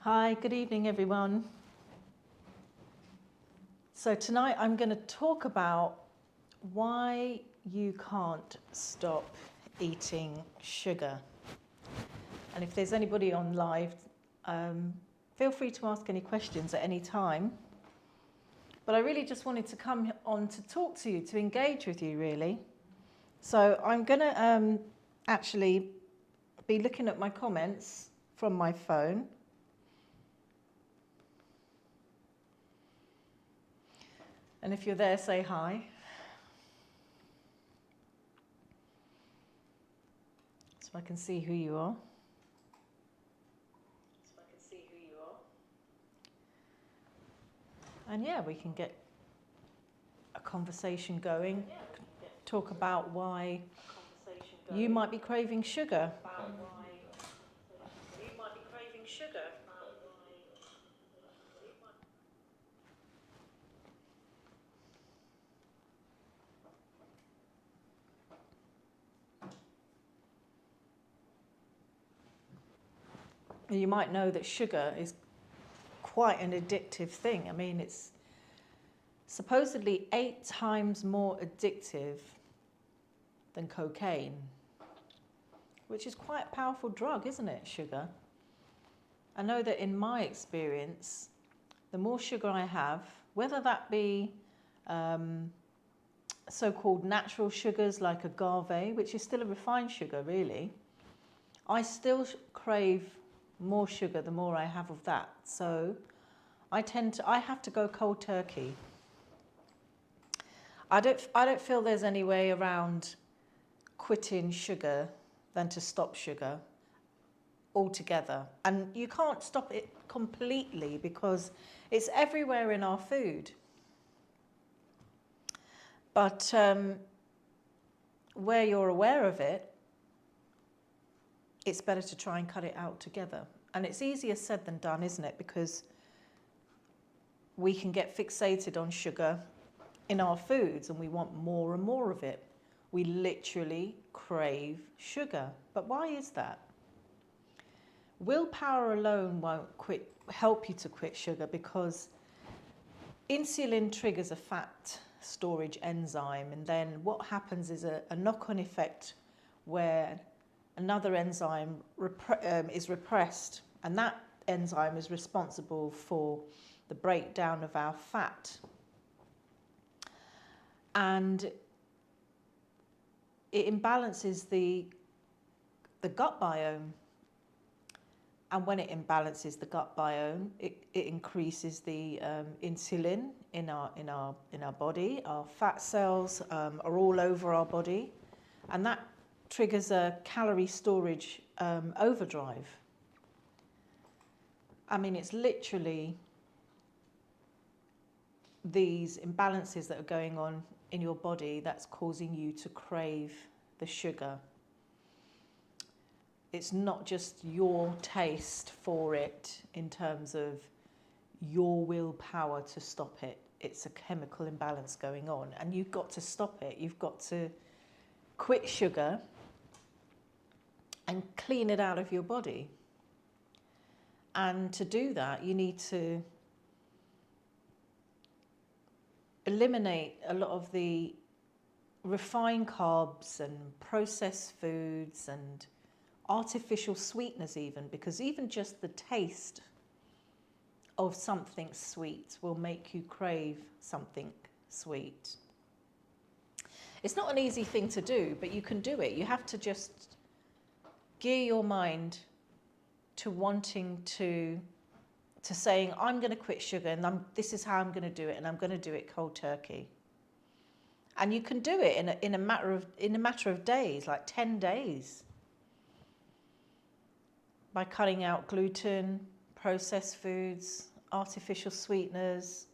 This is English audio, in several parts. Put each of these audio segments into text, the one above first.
Hi, good evening everyone. So tonight I'm going to talk about why you can't stop eating sugar. And if there's anybody on live, feel free to ask any questions at any time. But I really just wanted to come on to talk to you, to engage with you really. So I'm going to actually be looking at my comments from my phone. And if you're there, say hi. So I can see who you are. And yeah, we can get a conversation going. Talk about why you might be craving sugar. You might know that sugar is quite an addictive thing. I mean, it's supposedly 8 times more addictive than cocaine, which is quite a powerful drug, isn't it, sugar? I know that in my experience, the more sugar I have, whether that be so-called natural sugars like agave, which is still a refined sugar really, I still crave more sugar the more I have of that. So I have to go cold turkey. I don't feel there's any way around quitting sugar than to stop sugar altogether. And you can't stop it completely because it's everywhere in our food. But where you're aware of it, it's better to try and cut it out together. And it's easier said than done, isn't it? Because we can get fixated on sugar in our foods and we want more and more of it. We literally crave sugar. But why is that? Willpower alone won't help you to quit sugar because insulin triggers a fat storage enzyme, and then what happens is a knock-on effect where another enzyme is repressed, and that enzyme is responsible for the breakdown of our fat. And it imbalances the gut biome. And when it imbalances the gut biome, it increases the insulin in our body. Our fat cells are all over our body, and that triggers a calorie storage overdrive. I mean, it's literally these imbalances that are going on in your body that's causing you to crave the sugar. It's not just your taste for it in terms of your willpower to stop it. It's a chemical imbalance going on, and you've got to stop it. You've got to quit sugar and clean it out of your body. And to do that, you need to eliminate a lot of the refined carbs and processed foods and artificial sweeteners even, because even just the taste of something sweet will make you crave something sweet. It's not an easy thing to do, but you can do it. You have to just gear your mind to wanting to saying, I'm going to quit sugar, and this is how I'm going to do it, and I'm going to do it cold turkey. And you can do it in a matter of days, like 10 days. By cutting out gluten, processed foods, artificial sweeteners,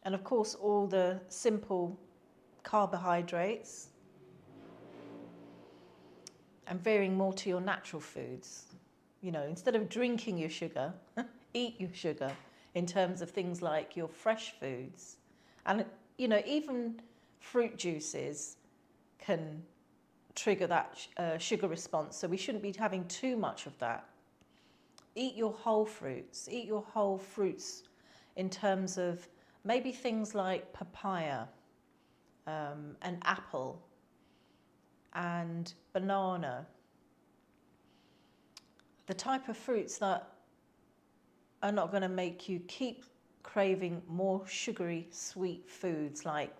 and of course all the simple carbohydrates, and veering more to your natural foods. You know, instead of drinking your sugar, eat your sugar in terms of things like your fresh foods. And, you know, even fruit juices can trigger that sugar response, so we shouldn't be having too much of that. Eat your whole fruits. Eat your whole fruits in terms of maybe things like papaya, and apple and banana. The type of fruits that are not going to make you keep craving more sugary, sweet foods like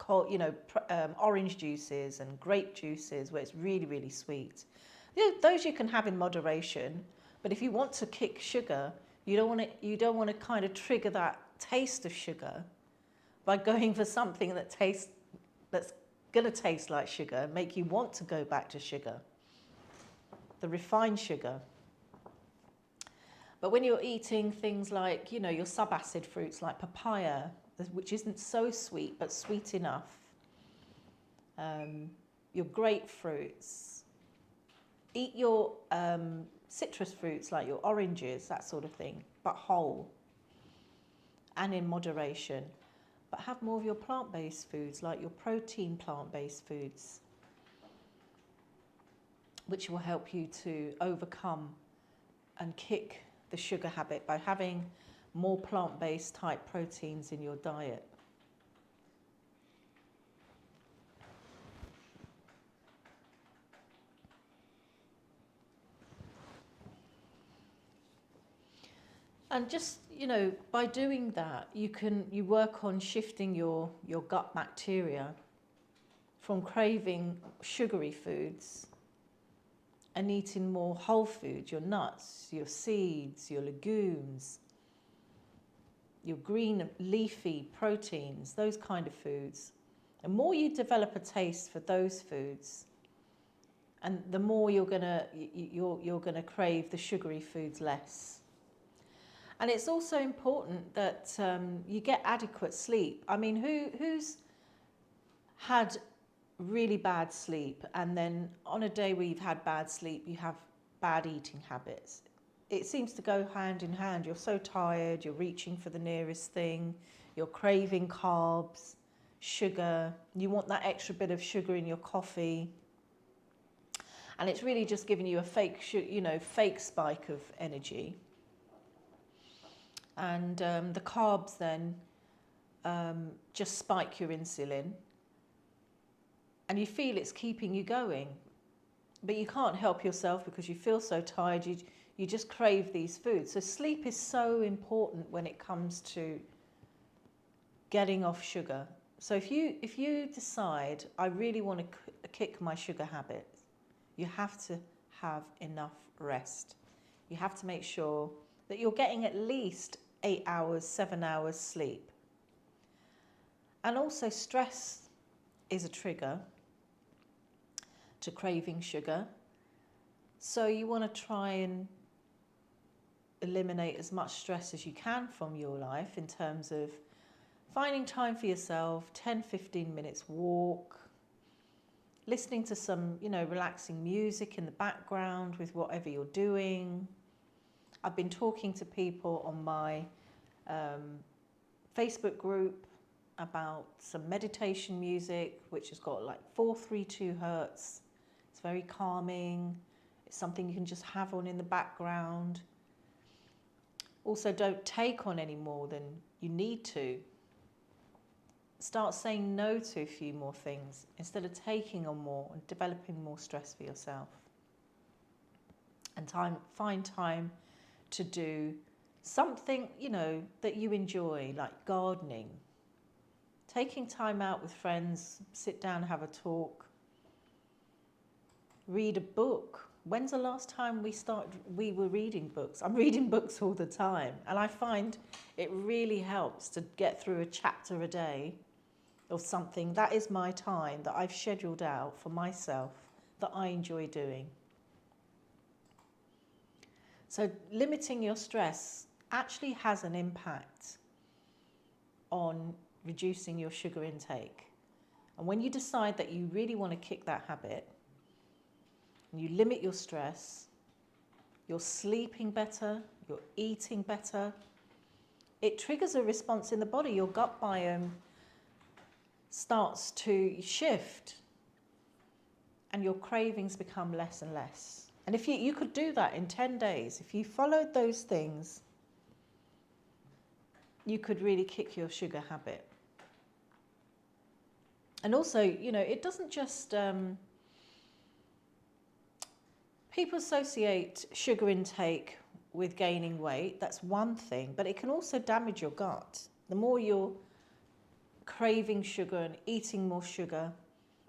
orange juices and grape juices where it's really, really sweet. Those you can have in moderation, but if you want to kick sugar, you don't want to kind of trigger that taste of sugar by going for something that's going to taste like sugar, make you want to go back to sugar, the refined sugar. But when you're eating things like, your subacid fruits like papaya, which isn't so sweet but sweet enough, your grapefruits, eat your citrus fruits like your oranges, that sort of thing, but whole and in moderation. But have more of your plant-based foods like your protein plant-based foods, which will help you to overcome and kick the sugar habit by having more plant-based type proteins in your diet. And just, by doing that, you work on shifting your gut bacteria from craving sugary foods and eating more whole foods, your nuts, your seeds, your legumes, your green leafy proteins, those kind of foods. The more you develop a taste for those foods, and the more you're gonna crave the sugary foods less. And it's also important that you get adequate sleep. I mean, who's had really bad sleep and then on a day where you've had bad sleep, you have bad eating habits? It seems to go hand in hand. You're so tired, you're reaching for the nearest thing, you're craving carbs, sugar, you want that extra bit of sugar in your coffee. And it's really just giving you a fake spike of energy. And the carbs then just spike your insulin. And you feel it's keeping you going. But you can't help yourself because you feel so tired, you just crave these foods. So sleep is so important when it comes to getting off sugar. So if you decide, I really want to kick my sugar habit, you have to have enough rest. You have to make sure that you're getting at least 8 hours, 7 hours sleep. And also stress is a trigger to craving sugar. So you want to try and eliminate as much stress as you can from your life in terms of finding time for yourself, 10-15 minutes walk, listening to some, relaxing music in the background with whatever you're doing. I've been talking to people on my Facebook group about some meditation music, which has got like 432 hertz. It's very calming. It's something you can just have on in the background. Also, don't take on any more than you need to. Start saying no to a few more things instead of taking on more and developing more stress for yourself. And find time to do something, that you enjoy, like gardening. Taking time out with friends, sit down, have a talk. Read a book. When's the last time we were reading books? I'm reading books all the time. And I find it really helps to get through a chapter a day of something. That is my time that I've scheduled out for myself that I enjoy doing. So limiting your stress actually has an impact on reducing your sugar intake. And when you decide that you really want to kick that habit, and you limit your stress, you're sleeping better, you're eating better, it triggers a response in the body. Your gut biome starts to shift and your cravings become less and less. And if you could do that in 10 days, if you followed those things, you could really kick your sugar habit. And also, it doesn't just, people associate sugar intake with gaining weight. That's one thing, but it can also damage your gut. The more you're craving sugar and eating more sugar,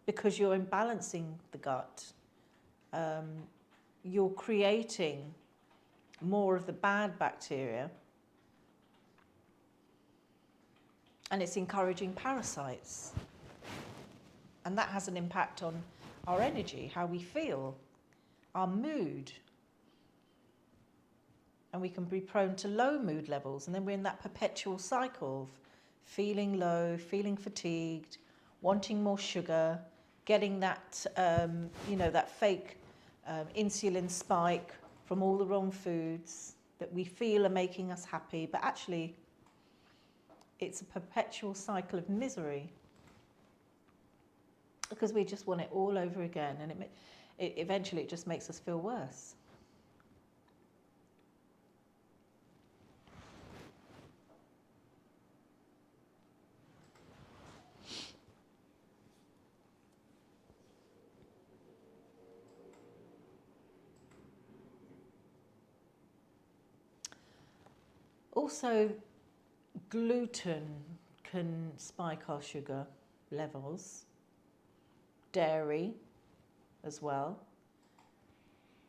because you're imbalancing the gut, you're creating more of the bad bacteria, and it's encouraging parasites. And that has an impact on our energy, how we feel, our mood. And we can be prone to low mood levels, and then we're in that perpetual cycle of feeling low, feeling fatigued, wanting more sugar, getting that, that fake insulin spike from all the wrong foods that we feel are making us happy, but actually it's a perpetual cycle of misery because we just want it all over again, and eventually it just makes us feel worse. Also, gluten can spike our sugar levels, dairy as well.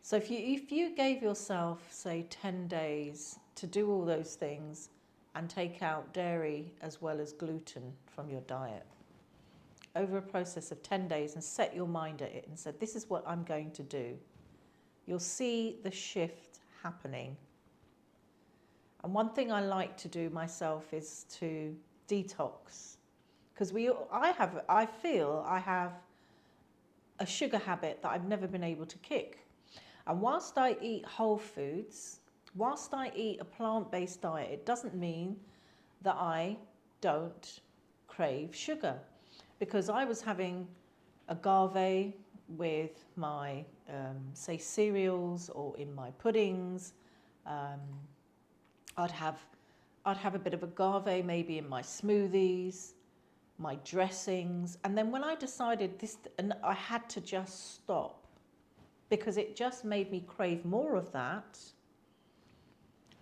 So if you gave yourself, say, 10 days to do all those things and take out dairy as well as gluten from your diet, over a process of 10 days, and set your mind at it and said, this is what I'm going to do, you'll see the shift happening. And one thing I like to do myself is to detox, because I feel I have a sugar habit that I've never been able to kick. And whilst I eat whole foods, whilst I eat a plant-based diet, it doesn't mean that I don't crave sugar, because I was having agave with my, say, cereals or in my puddings. I'd have a bit of agave maybe in my smoothies, my dressings. And then when I decided this, and I had to just stop because it just made me crave more of that.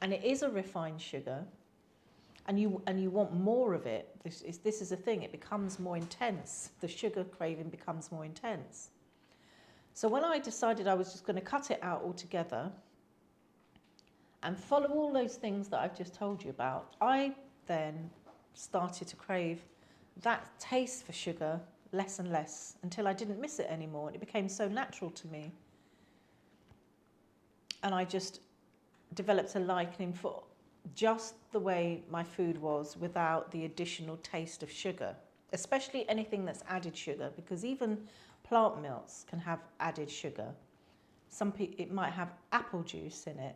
And it is a refined sugar, and you want more of it. This is a thing, it becomes more intense. The sugar craving becomes more intense. So when I decided I was just going to cut it out altogether and follow all those things that I've just told you about, I then started to crave that taste for sugar less and less until I didn't miss it anymore. And it became so natural to me. And I just developed a liking for just the way my food was without the additional taste of sugar, especially anything that's added sugar, because even plant milks can have added sugar. It might have apple juice in it,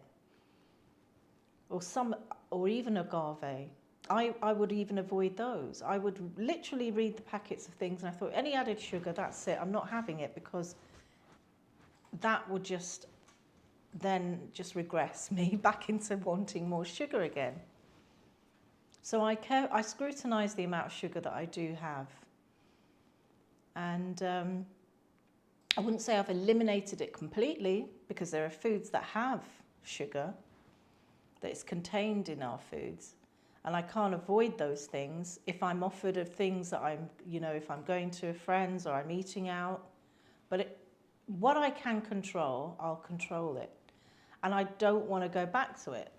or even agave. I would even avoid those. I would literally read the packets of things and I thought, any added sugar, that's it, I'm not having it, because that would just regress me back into wanting more sugar again. So I scrutinise the amount of sugar that I do have. And I wouldn't say I've eliminated it completely, because there are foods that have sugar that is contained in our foods, and I can't avoid those things if I'm offered of things that if I'm going to a friend's or I'm eating out. But what I can control, I'll control it, and I don't want to go back to it.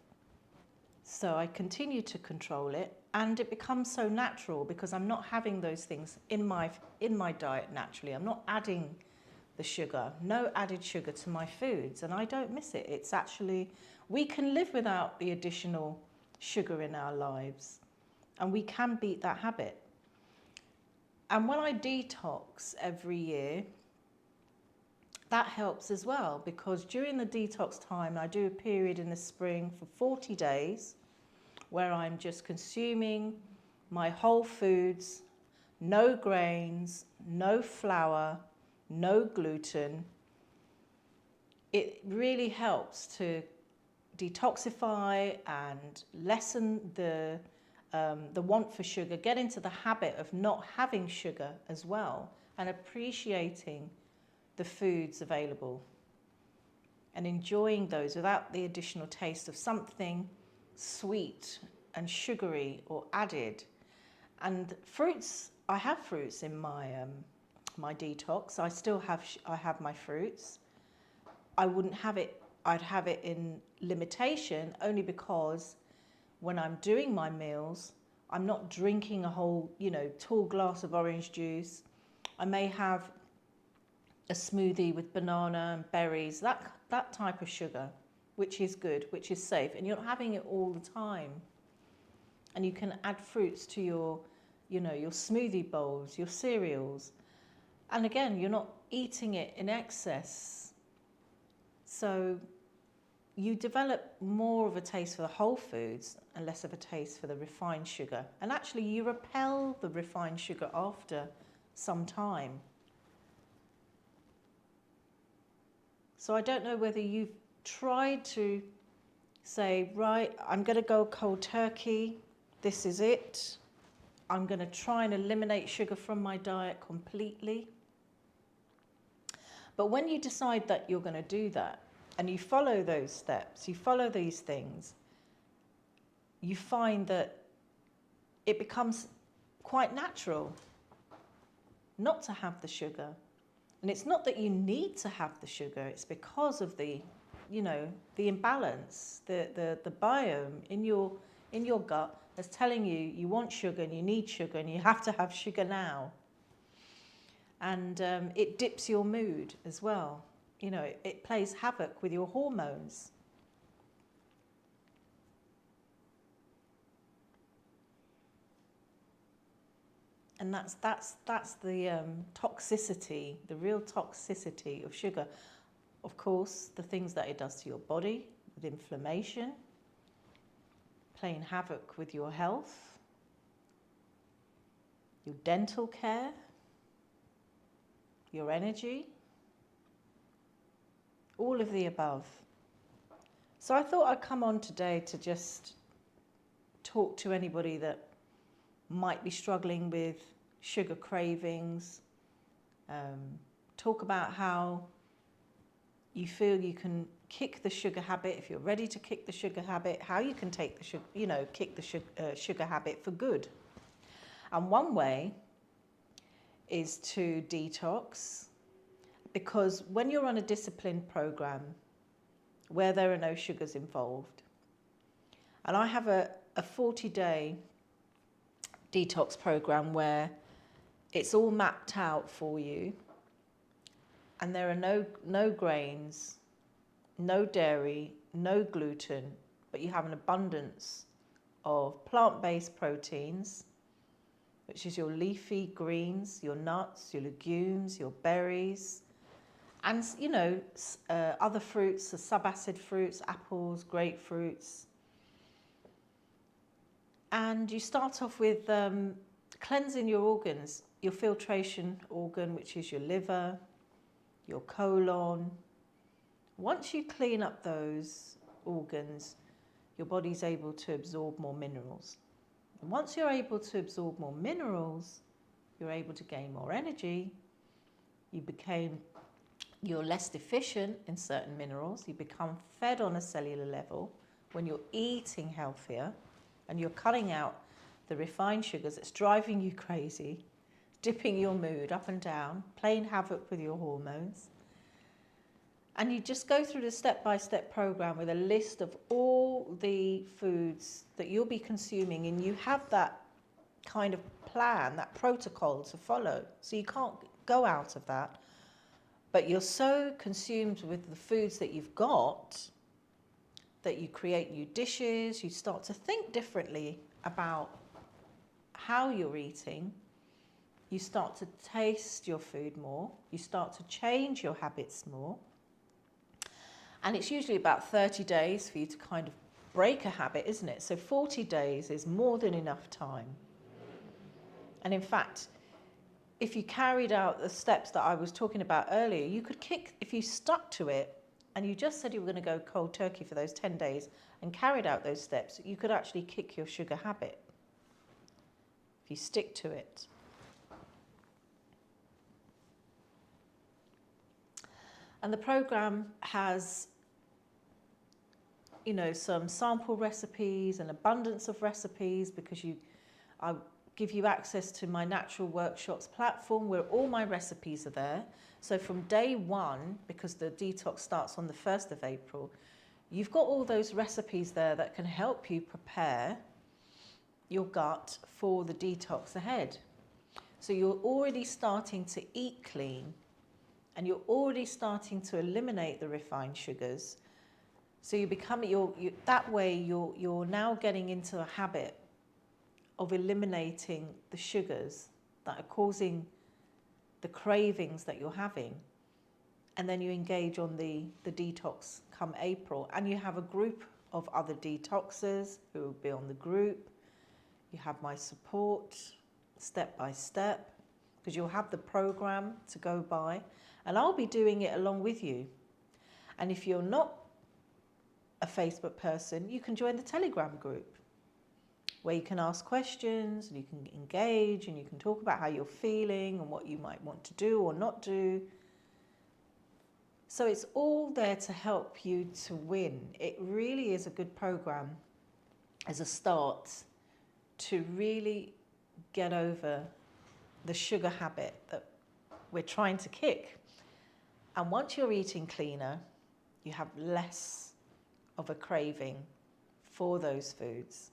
So I continue to control it, and it becomes so natural because I'm not having those things in my diet naturally. I'm not adding the sugar, no added sugar to my foods, and I don't miss it. It's actually, we can live without the additional sugar in our lives, and we can beat that habit. And when I detox every year, that helps as well, because during the detox time, I do a period in the spring for 40 days where I'm just consuming my whole foods, no grains, no flour, no gluten, it really helps to detoxify and lessen the want for sugar, get into the habit of not having sugar as well, and appreciating the foods available and enjoying those without the additional taste of something sweet and sugary or added. And fruits, I have fruits in my detox. I have my fruits. I wouldn't have it, I'd have it in limitation, only because when I'm doing my meals, I'm not drinking a whole, tall glass of orange juice. I may have a smoothie with banana and berries, that type of sugar, which is good, which is safe, and you're not having it all the time. And you can add fruits to your smoothie bowls, your cereals. And again, you're not eating it in excess. So you develop more of a taste for the whole foods and less of a taste for the refined sugar. And actually you repel the refined sugar after some time. So I don't know whether you've tried to say, right, I'm going to go cold turkey. This is it. I'm going to try and eliminate sugar from my diet completely. But when you decide that you're going to do that, and you follow those steps, you follow these things, you find that it becomes quite natural not to have the sugar. And it's not that you need to have the sugar, it's because of the imbalance, the biome in your gut that's telling you want sugar and you need sugar and you have to have sugar now. And it dips your mood as well. It plays havoc with your hormones. And that's the toxicity, the real toxicity of sugar. Of course, the things that it does to your body, with inflammation, playing havoc with your health, your dental care, your energy, all of the above. So I thought I'd come on today to just talk to anybody that might be struggling with sugar cravings, talk about how you feel you can kick the sugar habit, if you're ready to kick the sugar habit, how you can take the kick the sugar habit for good. And one way is to detox, because when you're on a disciplined program where there are no sugars involved, and I have a 40-day detox program where it's all mapped out for you, and there are no grains, no dairy, no gluten, but you have an abundance of plant-based proteins, which is your leafy greens, your nuts, your legumes, your berries, and other fruits, the subacid fruits, apples, grapefruits. And you start off with cleansing your organs, your filtration organ, which is your liver, your colon. Once you clean up those organs, your body's able to absorb more minerals. And once you're able to absorb more minerals, you're able to gain more energy. You're less deficient in certain minerals. You become fed on a cellular level when you're eating healthier, and you're cutting out the refined sugars that's driving you crazy, dipping your mood up and down, playing havoc with your hormones. And you just go through the step-by-step program with a list of all the foods that you'll be consuming, and you have that kind of plan, that protocol to follow. So you can't go out of that. But you're so consumed with the foods that you've got that you create new dishes, you start to think differently about how you're eating, you start to taste your food more, you start to change your habits more. And it's usually about 30 days for you to kind of break a habit, isn't it? So 40 days is more than enough time. And in fact, if you carried out the steps that I was talking about earlier, you could kick, if you stuck to it and you just said you were going to go cold turkey for those 10 days and carried out those steps, you could actually kick your sugar habit if you stick to it. And the program has, you know, some sample recipes, an abundance of recipes, because I give you access to my Natural Workshops platform where all my recipes are there. So from day one, because the detox starts on the 1st of April, you've got all those recipes there that can help you prepare your gut for the detox ahead. So you're already starting to eat clean, and you're already starting to eliminate the refined sugars. So you become, that way you're now getting into a habit of eliminating the sugars that are causing the cravings that you're having. And then you engage on the detox come April. And you have a group of other detoxers who will be on the group. You have my support, step by step, because you'll have the program to go by. And I'll be doing it along with you. And if you're not a Facebook person, you can join the Telegram group where you can ask questions and you can engage and you can talk about how you're feeling and what you might want to do or not do. So it's all there to help you to win. It really is a good program as a start to really get over the sugar habit that we're trying to kick. And once you're eating cleaner, you have less of a craving for those foods,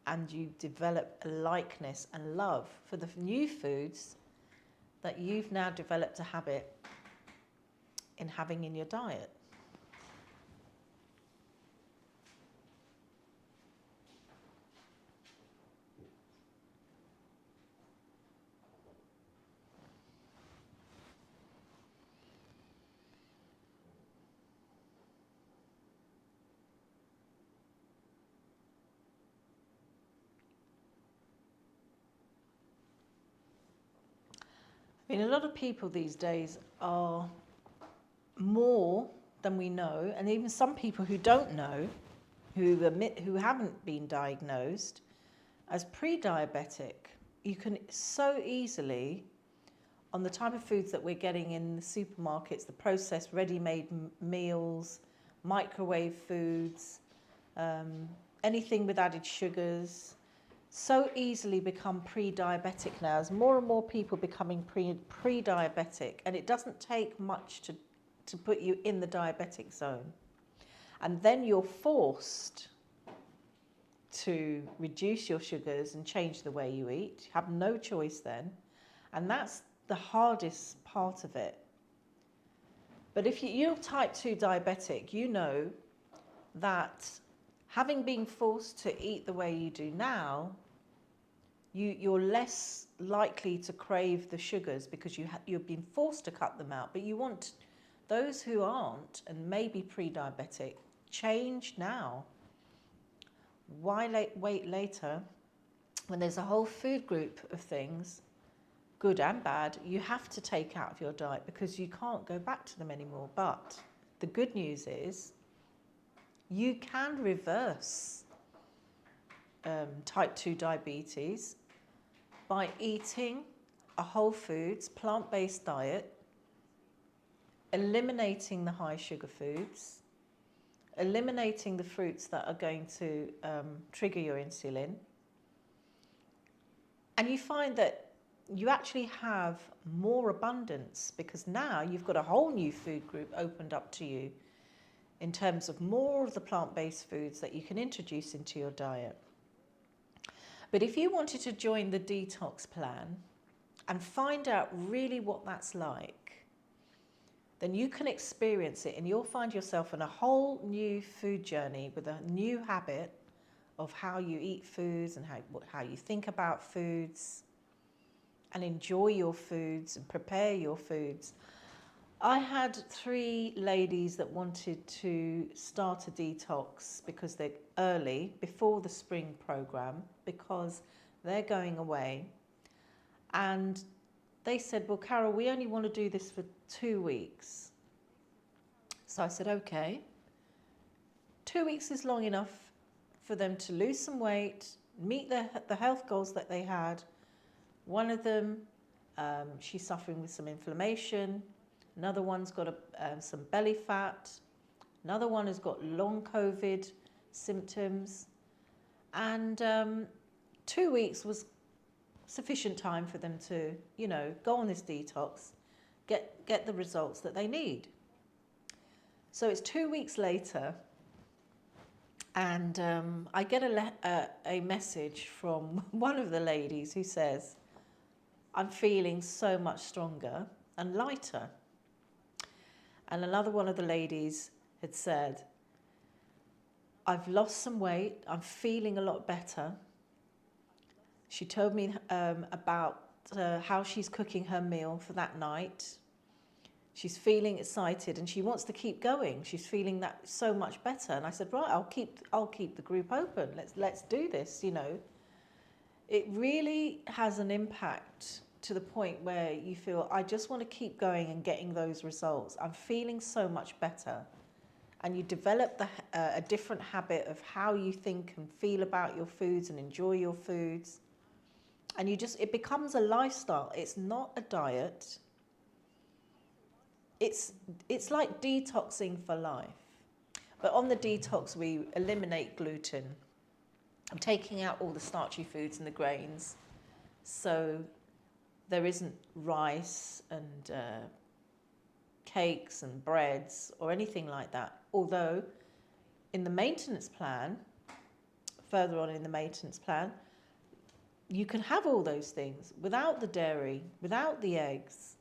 and you develop a likeness and love for the new foods that you've now developed a habit in having in your diet. I mean, a lot of people these days are more than we know, and even some people who don't know, who haven't been diagnosed as pre-diabetic. You can so easily, on the type of foods that we're getting in the supermarkets, the processed ready-made meals, microwave foods, anything with added sugars, so easily become pre-diabetic now, as more and more people becoming pre-diabetic, and it doesn't take much to put you in the diabetic zone. And then you're forced to reduce your sugars and change the way you eat. You have no choice then. And that's the hardest part of it. But if you're type 2 diabetic, you know that having been forced to eat the way you do now, you're less likely to crave the sugars because you've been forced to cut them out. But you want those who aren't and maybe pre-diabetic, change now. Why wait later when there's a whole food group of things, good and bad, you have to take out of your diet because you can't go back to them anymore. But the good news is you can reverse type 2 diabetes by eating a whole foods, plant-based diet, eliminating the high sugar foods, eliminating the fruits that are going to trigger your insulin. And you find that you actually have more abundance because now you've got a whole new food group opened up to you in terms of more of the plant-based foods that you can introduce into your diet. But if you wanted to join the detox plan and find out really what that's like, then you can experience it and you'll find yourself on a whole new food journey with a new habit of how you eat foods and how you think about foods and enjoy your foods and prepare your foods. I had 3 ladies that wanted to start a detox because they're early, before the spring program, because they're going away. And they said, well, Carol, we only want to do this for 2 weeks. So I said, okay, 2 weeks is long enough for them to lose some weight, meet the health goals that they had. One of them, she's suffering with some inflammation. Another one's got some belly fat. Another one has got long COVID symptoms. And 2 weeks was sufficient time for them to, go on this detox, get the results that they need. So it's 2 weeks later, and I get a message from one of the ladies who says, I'm feeling so much stronger and lighter. And another one of the ladies had said, I've lost some weight, I'm feeling a lot better. She told me about how she's cooking her meal for that night. She's feeling excited and she wants to keep going. She's feeling that so much better. And I said, right, I'll keep the group open. Let's do this, It really has an impact to the point where you feel, I just want to keep going and getting those results. I'm feeling so much better. And you develop a different habit of how you think and feel about your foods and enjoy your foods. And it becomes a lifestyle. It's not a diet. It's like detoxing for life. But on the detox, we eliminate gluten. I'm taking out all the starchy foods and the grains. So there isn't rice and cakes and breads or anything like that. Although in the maintenance plan, further on in the maintenance plan, you can have all those things without the dairy, without the eggs,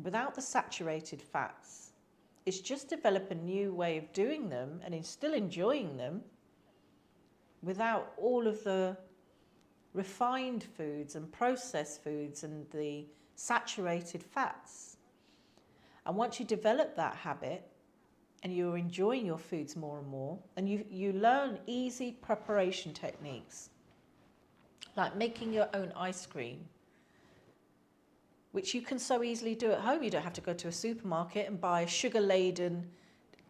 without the saturated fats. It's just develop a new way of doing them and still enjoying them without all of the refined foods and processed foods and the saturated fats. And once you develop that habit and you're enjoying your foods more and more, and you learn easy preparation techniques, like making your own ice cream, which you can so easily do at home. You don't have to go to a supermarket and buy sugar-laden,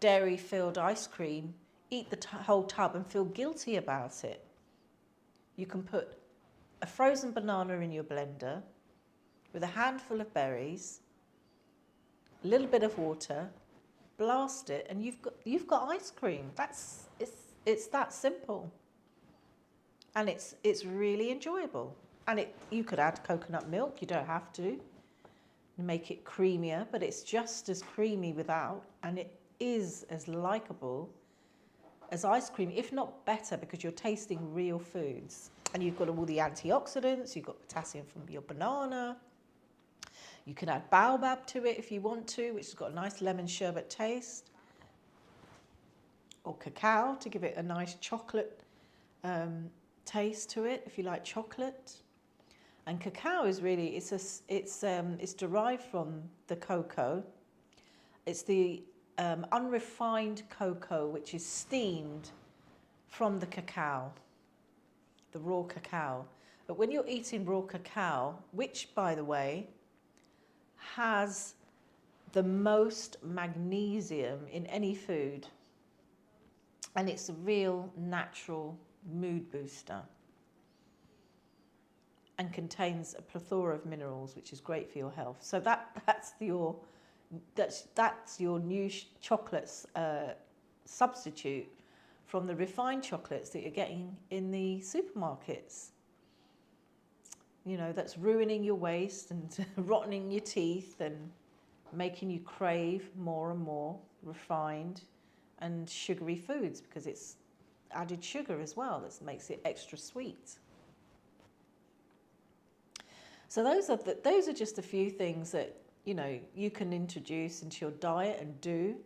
dairy-filled ice cream, eat the whole tub and feel guilty about it. You can put a frozen banana in your blender with a handful of berries, a little bit of water, blast it, and you've got ice cream. It's that simple. And it's really enjoyable. And you could add coconut milk, you don't have to. Make it creamier, but it's just as creamy without, and it is as likable as ice cream, if not better, because you're tasting real foods. And you've got all the antioxidants, you've got potassium from your banana. You can add baobab to it if you want to, which has got a nice lemon sherbet taste. Or cacao to give it a nice chocolate taste to it, if you like chocolate. And cacao is really, it's derived from the cocoa. It's the unrefined cocoa, which is steamed from the cacao, the raw cacao. But when you're eating raw cacao, which, by the way, has the most magnesium in any food, and it's a real natural mood booster, and contains a plethora of minerals, which is great for your health. So that's your new chocolates substitute from the refined chocolates that you're getting in the supermarkets. That's ruining your waist and rotting your teeth and making you crave more and more refined and sugary foods, because it's added sugar as well that makes it extra sweet. So those are just a few things that you can introduce into your diet and do,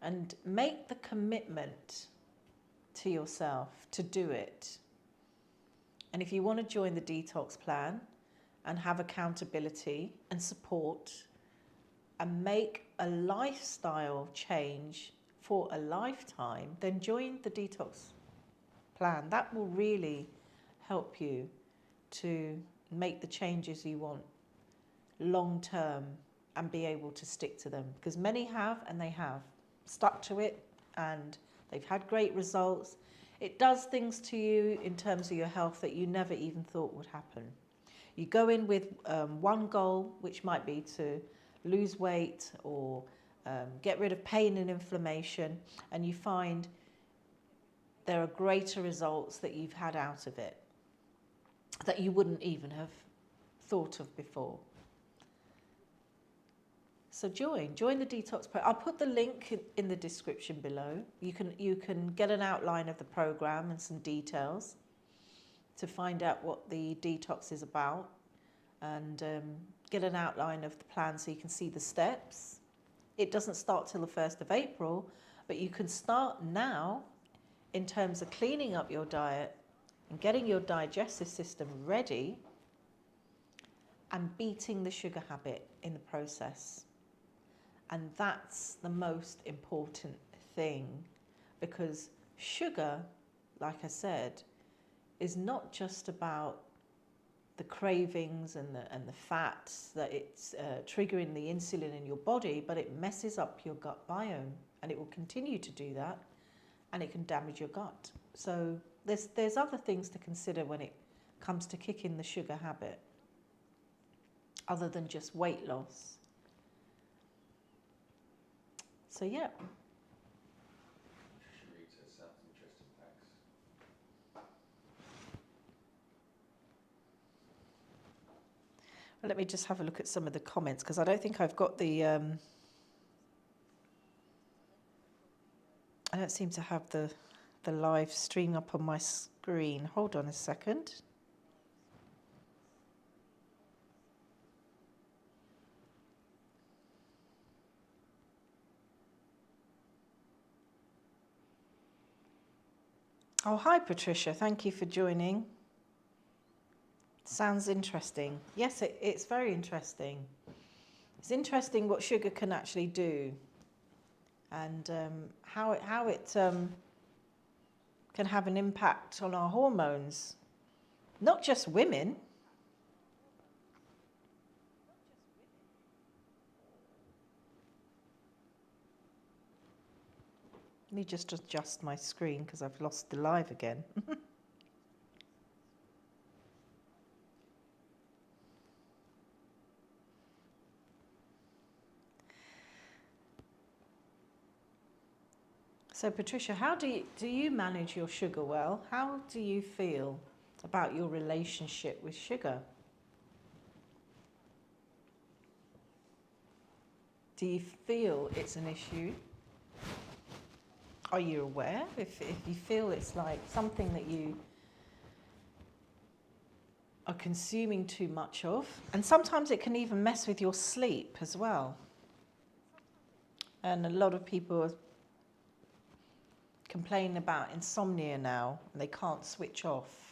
and make the commitment to yourself to do it. And if you want to join the detox plan and have accountability and support and make a lifestyle change for a lifetime, then join the detox plan. That will really help you to make the changes you want long term and be able to stick to them, because many have, and they have. stuck to it and they've had great results. It does things to you in terms of your health that you never even thought would happen. You go in with one goal, which might be to lose weight or get rid of pain and inflammation, and you find there are greater results that you've had out of it that you wouldn't even have thought of before. So join the Detox Program. I'll put the link in the description below. You can get an outline of the program and some details to find out what the detox is about, and get an outline of the plan so you can see the steps. It doesn't start till the 1st of April, but you can start now in terms of cleaning up your diet and getting your digestive system ready and beating the sugar habit in the process. And that's the most important thing, because sugar, like I said, is not just about the cravings and the fats that it's triggering the insulin in your body, but it messes up your gut biome, and it will continue to do that, and it can damage your gut. So there's other things to consider when it comes to kicking the sugar habit, other than just weight loss. So yeah. Well, let me just have a look at some of the comments, because I don't think I've got the I don't seem to have the live stream up on my screen. Hold on a second. Oh, hi Patricia, thank you for joining. Sounds interesting. Yes, it's very interesting. It's interesting what sugar can actually do, and how it can have an impact on our hormones, not just women. Let me just adjust my screen because I've lost the live again. So Patricia, how do you manage your sugar well? How do you feel about your relationship with sugar? Do you feel it's an issue? Are you aware if you feel it's like something that you are consuming too much of? And sometimes it can even mess with your sleep as well. And a lot of people complain about insomnia now, and they can't switch off.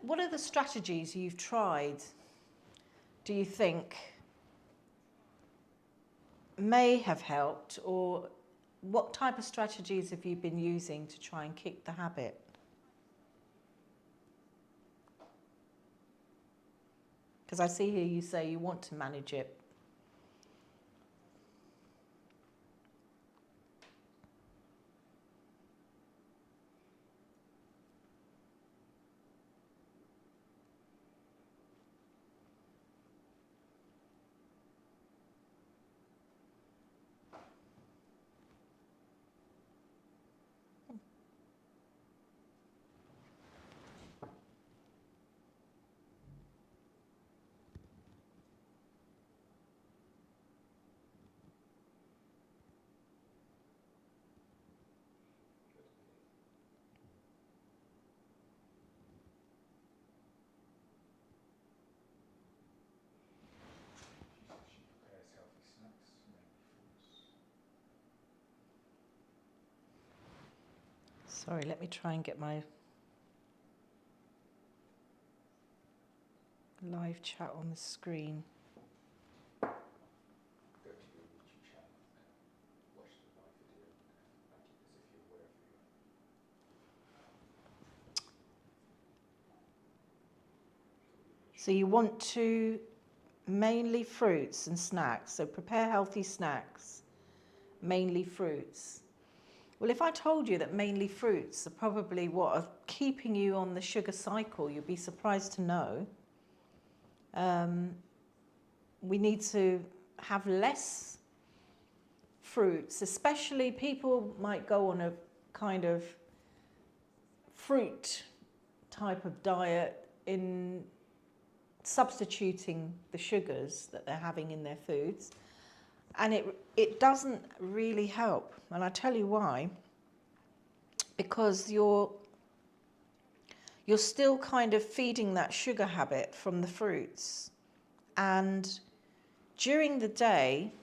What are the strategies you've tried, do you think, may have helped, or what type of strategies have you been using to try and kick the habit? Because I see here you say you want to manage it. Sorry, let me try and get my live chat on the screen. So you want to mainly fruits and snacks. So prepare healthy snacks, mainly fruits. Well, if I told you that mainly fruits are probably what are keeping you on the sugar cycle, you'd be surprised to know. We need to have less fruits, especially people might go on a kind of fruit type of diet in substituting the sugars that they're having in their foods, and it doesn't really help. And I tell you why. Because you're still kind of feeding that sugar habit from the fruits, and during the day,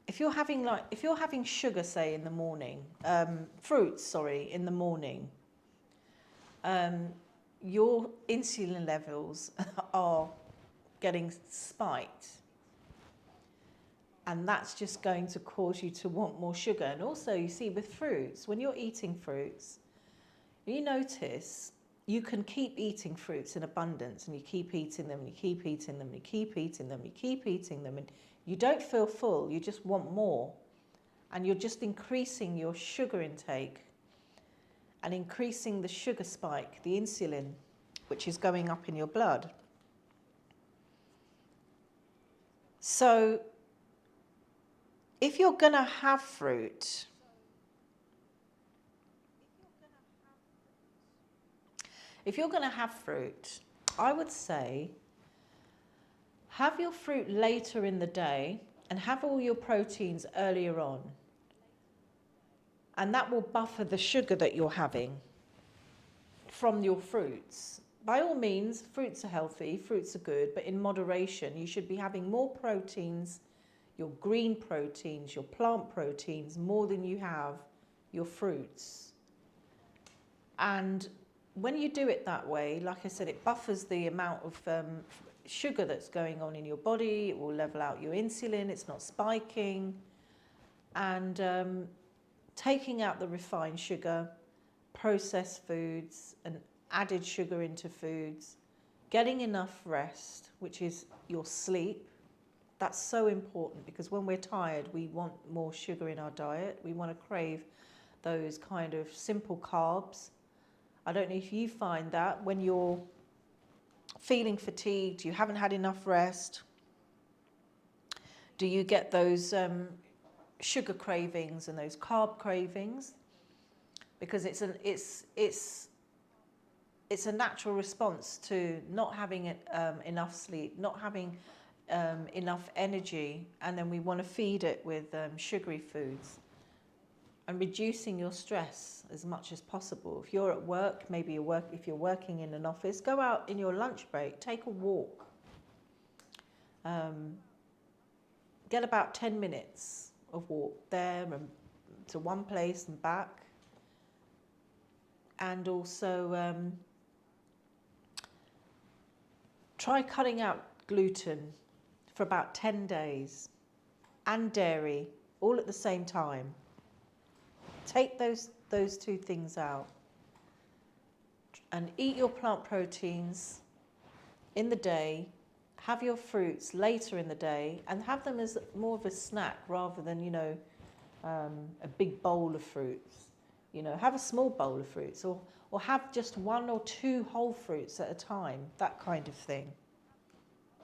if you're having sugar, say in the morning, in the morning, your insulin levels are getting spiked, and that's just going to cause you to want more sugar. And also, you see, with fruits, when you're eating fruits, you notice you can keep eating fruits in abundance, and you keep eating them, and you keep eating them, and you keep eating them, and you keep eating them, and you don't feel full, you just want more. And you're just increasing your sugar intake and increasing the sugar spike, the insulin, which is going up in your blood. So if you're going to have fruit, I would say have your fruit later in the day and have all your proteins earlier on. And that will buffer the sugar that you're having from your fruits. By all means, fruits are healthy, fruits are good, but in moderation. You should be having more proteins, your green proteins, your plant proteins, more than you have your fruits. And when you do it that way, like I said, it buffers the amount of sugar that's going on in your body. It will level out your insulin. It's not spiking. And taking out the refined sugar, processed foods, and added sugar into foods, getting enough rest, which is your sleep. That's so important, because when we're tired, we want more sugar in our diet. We want to crave those kind of simple carbs. I don't know if you find that when you're feeling fatigued, you haven't had enough rest, do you get those sugar cravings and those carb cravings? Because it's a natural response to not having enough sleep, not having enough energy, and then we want to feed it with sugary foods. And reducing your stress as much as possible. If you're at work, if you're working in an office, go out in your lunch break, take a walk. Get about 10 minutes of walk there and to one place and back. And also try cutting out gluten for about 10 days and dairy all at the same time. Take those two things out and eat your plant proteins in the day, have your fruits later in the day, and have them as more of a snack rather than, a big bowl of fruits. Have a small bowl of fruits, or have just 1 or 2 whole fruits at a time, that kind of thing.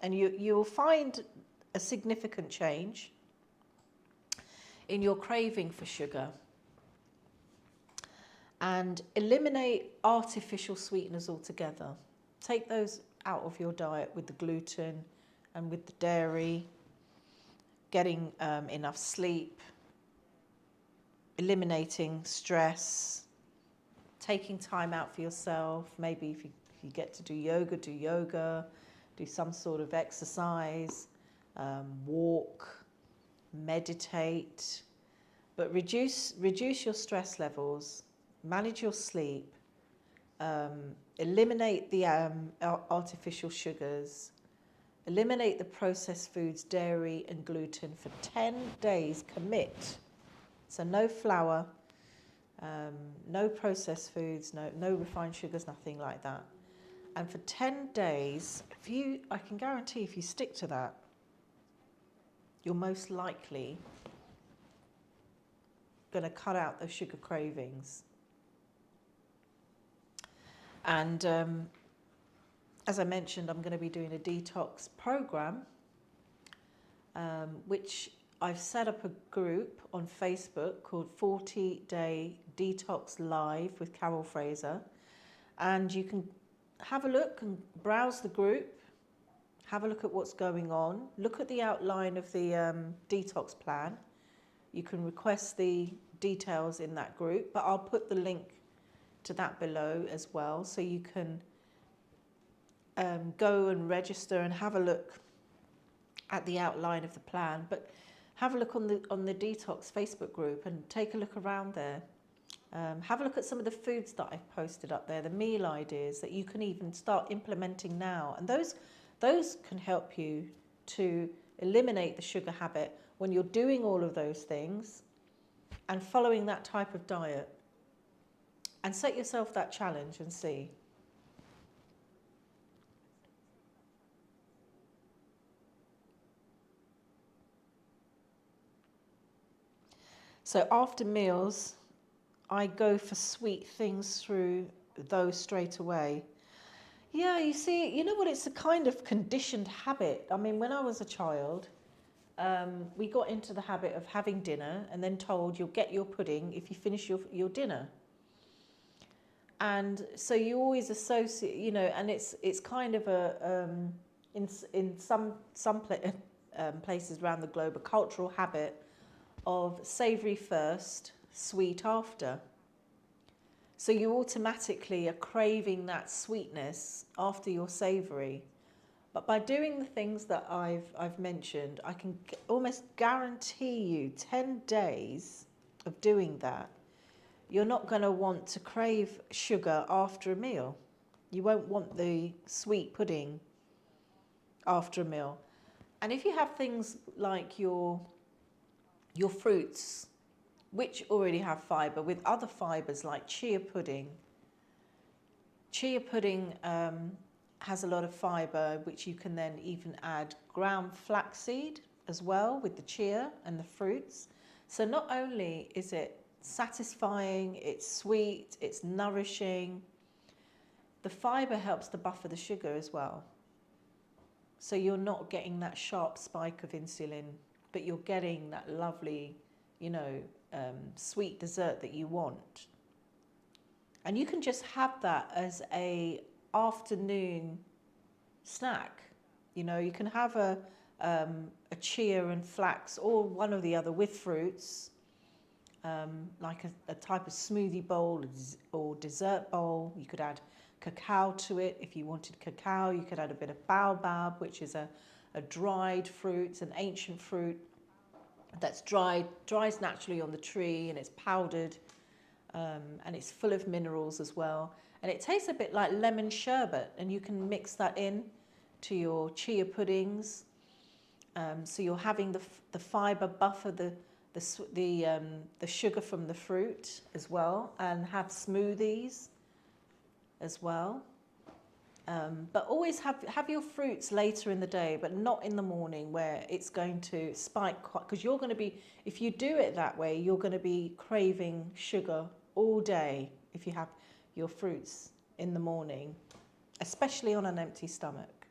And you'll find a significant change in your craving for sugar. And eliminate artificial sweeteners altogether. Take those out of your diet with the gluten and with the dairy. Getting enough sleep. Eliminating stress. Taking time out for yourself. Maybe if you get to do yoga. Do some sort of exercise. Walk. Meditate. But reduce your stress levels. Manage your sleep, eliminate the artificial sugars, eliminate the processed foods, dairy and gluten for 10 days, commit. So no flour, no processed foods, no refined sugars, nothing like that. And for 10 days, I can guarantee if you stick to that, you're most likely going to cut out those sugar cravings. And as I mentioned, I'm going to be doing a detox program, which I've set up a group on Facebook called 40-Day Detox Live with Fraser. And you can have a look and browse the group, have a look at what's going on, look at the outline of the detox plan. You can request the details in that group, but I'll put the link to that below as well, so you can go and register and have a look at the outline of the plan. But have a look on the Detox Facebook group and take a look around there. Have a look at some of the foods that I've posted up there, the meal ideas that you can even start implementing now. And those can help you to eliminate the sugar habit when you're doing all of those things and following that type of diet. And set yourself that challenge and see. So after meals, I go for sweet things through those straight away. Yeah, you see, you know what? It's a kind of conditioned habit. I mean, when I was a child, we got into the habit of having dinner and then told you'll get your pudding if you finish your dinner. And so you always associate, you know, and it's kind of a in some places around the globe, a cultural habit of savoury first, sweet after. So you automatically are craving that sweetness after your savoury. But by doing the things that I've mentioned, I can almost guarantee you 10 days of doing that, you're not going to want to crave sugar after a meal. You won't want the sweet pudding after a meal. And if you have things like your fruits, which already have fibre, with other fibres like chia pudding. Chia pudding has a lot of fibre, which you can then even add ground flaxseed as well with the chia and the fruits. So not only is it satisfying, it's sweet, it's nourishing, the fibre helps to buffer the sugar as well. So you're not getting that sharp spike of insulin, but you're getting that lovely, you know, sweet dessert that you want. And you can just have that as a afternoon snack. You know, you can have a chia and flax or one or the other with fruits, like a type of smoothie bowl or dessert bowl. You could add cacao to it if you wanted cacao. You could add a bit of baobab, which is a dried fruit, an ancient fruit that's dries naturally on the tree, and it's powdered, and it's full of minerals as well. And it tastes a bit like lemon sherbet, and you can mix that in to your chia puddings. So you're having the fibre buffer the sugar from the fruit as well, and have smoothies as well. But always have your fruits later in the day, but not in the morning where it's going to spike, because you're going to be, if you do it that way, you're going to be craving sugar all day if you have your fruits in the morning, especially on an empty stomach.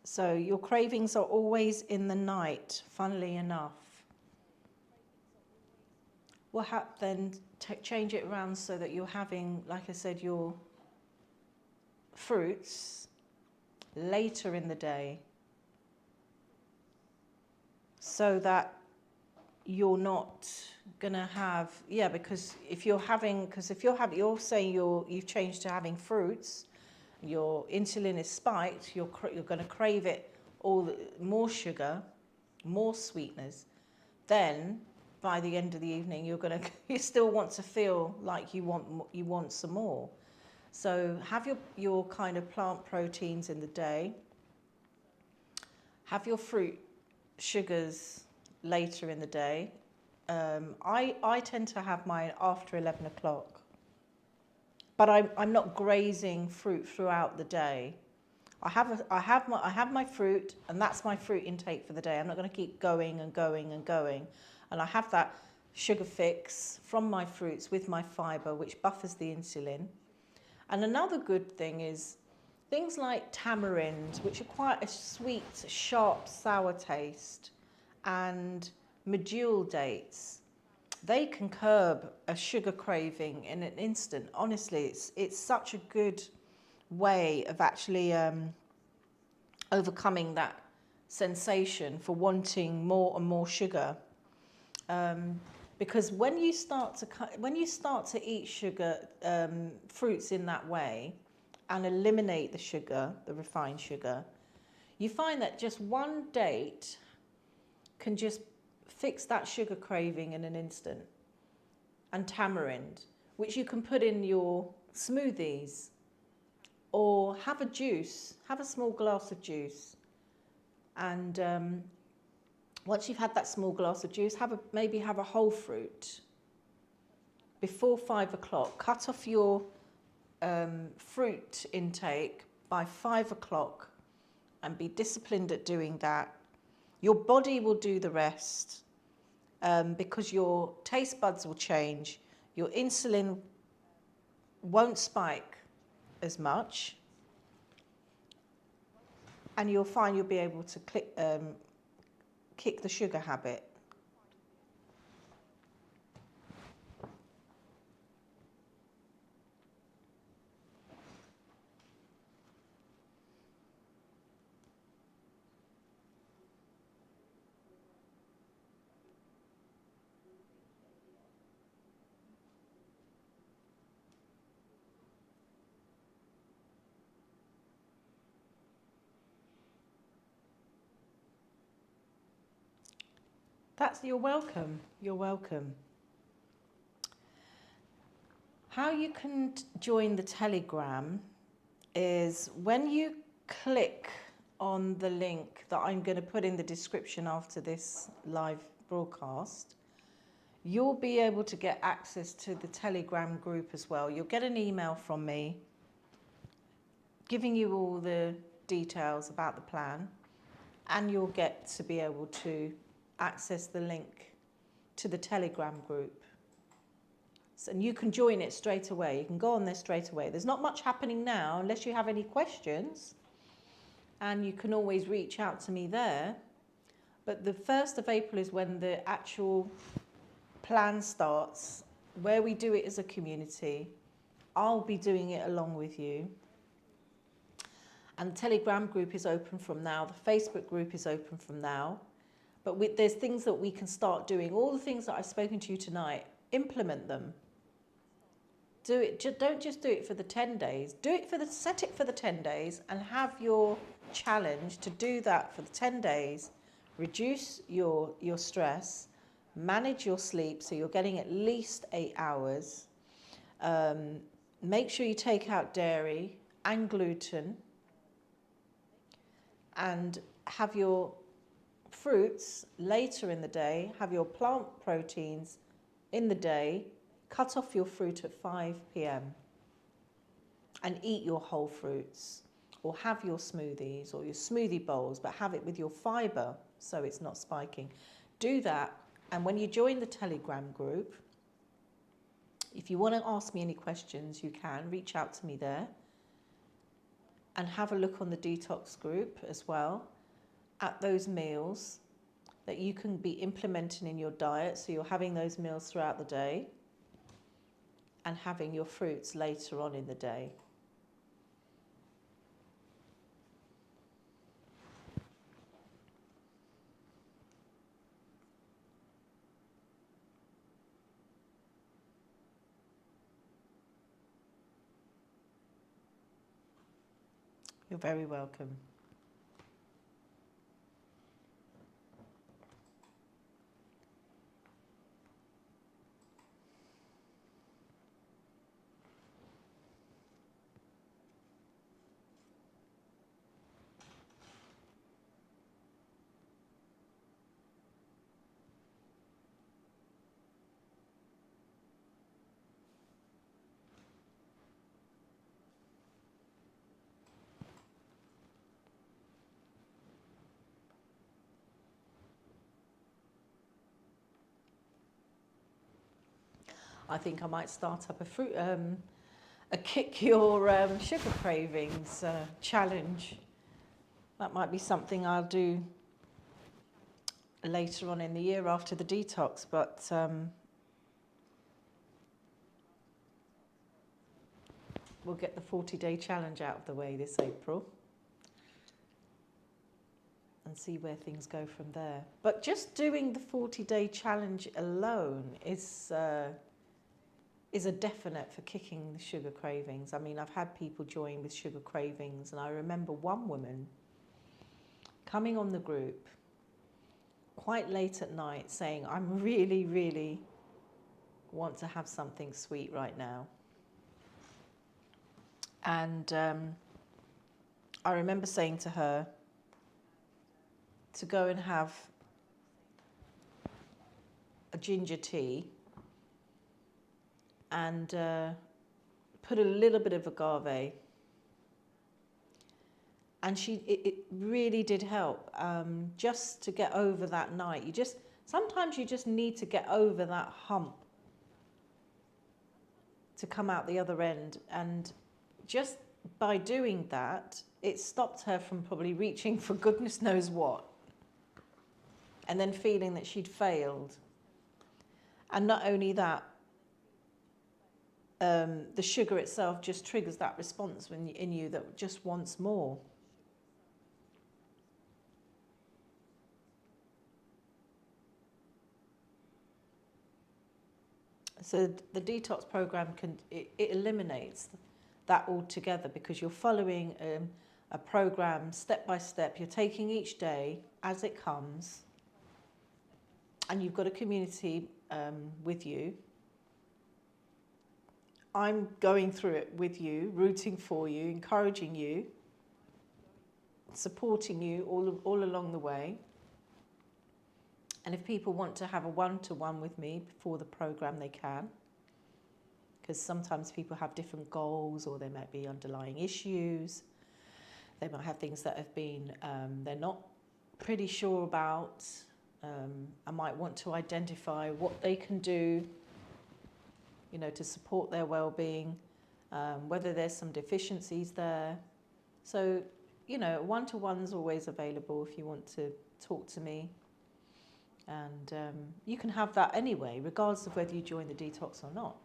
So your cravings are always in the night, funnily enough. Well, then change it around so that you're having, like I said, your fruits later in the day, so that you're not gonna have, because if you're saying you've changed to having fruits, your insulin is spiked, you're going to crave it more sugar, more sweeteners. Then by the end of the evening, you still want to feel like you want some more. So have your kind of plant proteins in the day. Have your fruit sugars later in the day, I tend to have mine after 11 o'clock, but I'm not grazing fruit throughout the day. I have my fruit, and that's my fruit intake for the day. I'm not going to keep going and going and going, and I have that sugar fix from my fruits with my fibre, which buffers the insulin. And another good thing is things like tamarind, which are quite a sweet, sharp, sour taste, and medjool dates. They can curb a sugar craving in an instant. Honestly, it's such a good way of actually overcoming that sensation for wanting more and more sugar. Because when you start to eat sugar fruits in that way and eliminate the sugar, the refined sugar, you find that just one date can just fix that sugar craving in an instant. And tamarind, which you can put in your smoothies, or have a juice, have a small glass of juice, and once you've had that small glass of juice, maybe have a whole fruit before 5 o'clock. Cut off your fruit intake by 5 o'clock and be disciplined at doing that. Your body will do the rest because your taste buds will change. Your insulin won't spike as much, and you'll find you'll be able to kick the sugar habit. You're welcome. You're welcome. How you can join the Telegram is when you click on the link that I'm going to put in the description after this live broadcast, you'll be able to get access to the Telegram group as well. You'll get an email from me giving you all the details about the plan, and you'll get to be able to access the link to the Telegram group. And you can join it straight away. You can go on there straight away. There's not much happening now unless you have any questions, and you can always reach out to me there. But the 1st of April is when the actual plan starts, where we do it as a community. I'll be doing it along with you. And the Telegram group is open from now. The Facebook group is open from now. But there's things that we can start doing. All the things that I've spoken to you tonight, implement them. Do it. Don't just do it for the 10 days. Set it for the 10 days and have your challenge to do that for the 10 days. Reduce your stress. Manage your sleep so you're getting at least 8 hours. Make sure you take out dairy and gluten. And have your fruits later in the day. Have your plant proteins in the day. Cut off your fruit at 5 p.m. and eat your whole fruits, or have your smoothies or your smoothie bowls, but have it with your fibre so it's not spiking. Do that, and when you join the Telegram group, if you want to ask me any questions, you can reach out to me there, and have a look on the Detox group as well at those meals that you can be implementing in your diet, so you're having those meals throughout the day and having your fruits later on in the day. You're very welcome. I think I might start up a kick your sugar cravings challenge. That might be something I'll do later on in the year after the detox, but we'll get the 40-day challenge out of the way this April and see where things go from there. But just doing the 40-day challenge alone is a definite for kicking the sugar cravings. I mean, I've had people join with sugar cravings, and I remember one woman coming on the group quite late at night saying, I'm really, really want to have something sweet right now. And I remember saying to her to go and have a ginger tea and put a little bit of agave. And it really did help, just to get over that night. Sometimes you just need to get over that hump to come out the other end. And just by doing that, it stopped her from probably reaching for goodness knows what, and then feeling that she'd failed. And not only that, the sugar itself just triggers that response in you that just wants more. So the detox program it eliminates that altogether, because you're following a program step by step. You're taking each day as it comes, and you've got a community with you. I'm going through it with you, rooting for you, encouraging you, supporting you all along the way. And if people want to have a one-to-one with me before the program, they can. Because sometimes people have different goals, or there might be underlying issues. They might have things that have been, they're not pretty sure about. I might want to identify what they can do, to support their well-being, whether there's some deficiencies there. So, one-to-one's always available if you want to talk to me. And you can have that anyway, regardless of whether you join the detox or not.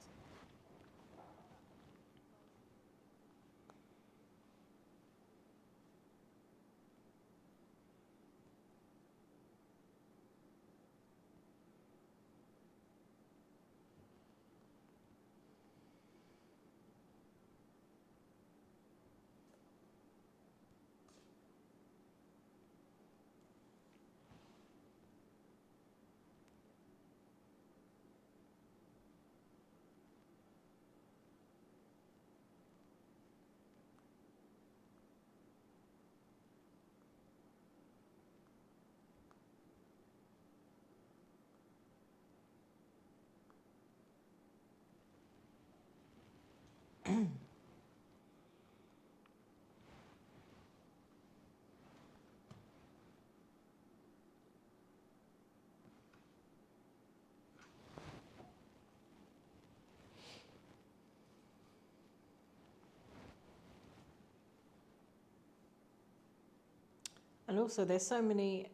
And also there's so many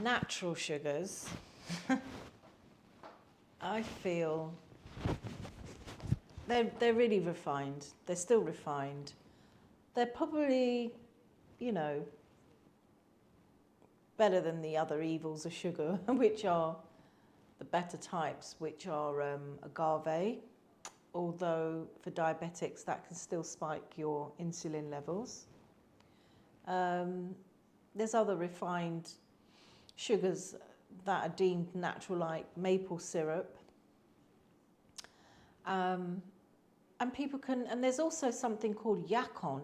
natural sugars. I feel they're really refined. They're still refined. They're probably, better than the other evils of sugar, which are the better types, which are agave. Although for diabetics that can still spike your insulin levels. There's other refined sugars that are deemed natural, like maple syrup. And people can, and there's also something called yacon.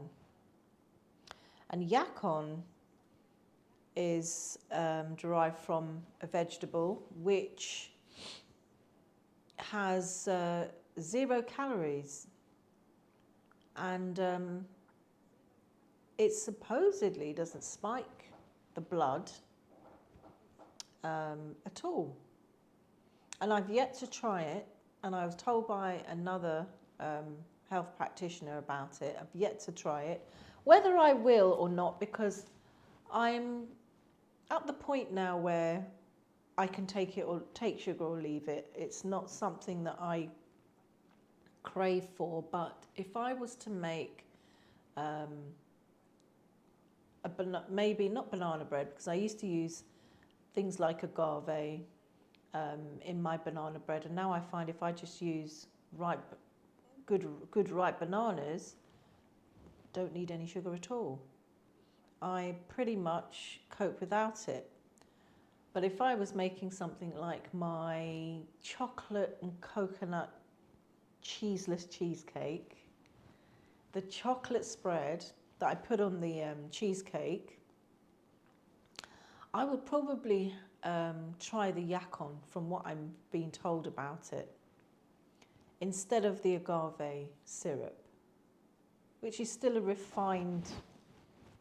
And yacon is derived from a vegetable which has 0 calories, and it supposedly doesn't spike the blood, at all. And I've yet to try it, and I was told by another health practitioner about it. I've yet to try it, whether I will or not, because I'm at the point now where I can take it or take sugar or leave it. It's not something that I crave for. But if I was to make maybe not banana bread, because I used to use things like agave in my banana bread, and now I find if I just use good ripe bananas, don't need any sugar at all. I pretty much cope without it. But if I was making something like my chocolate and coconut cheeseless cheesecake, the chocolate spread that I put on the cheesecake, I would probably try the yacon from what I'm being told about it, instead of the agave syrup, which is still a refined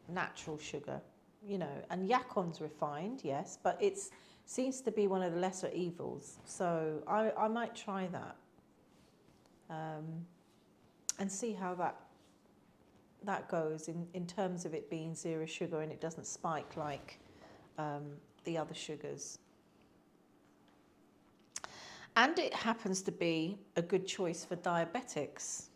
natural sugar, you know, and yacon's refined, yes, but it seems to be one of the lesser evils. So I might try that and see how that goes in terms of it being zero sugar and it doesn't spike like the other sugars. And it happens to be a good choice for diabetics.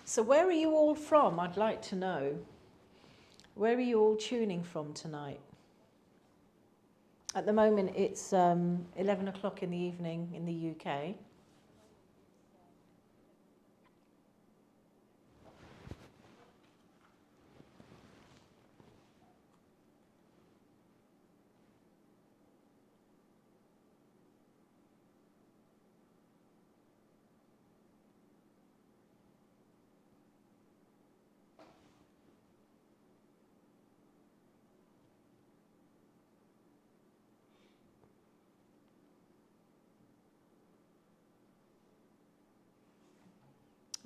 So where are you all from? I'd like to know. Where are you all tuning from tonight? At the moment it's 11 o'clock in the evening in the UK.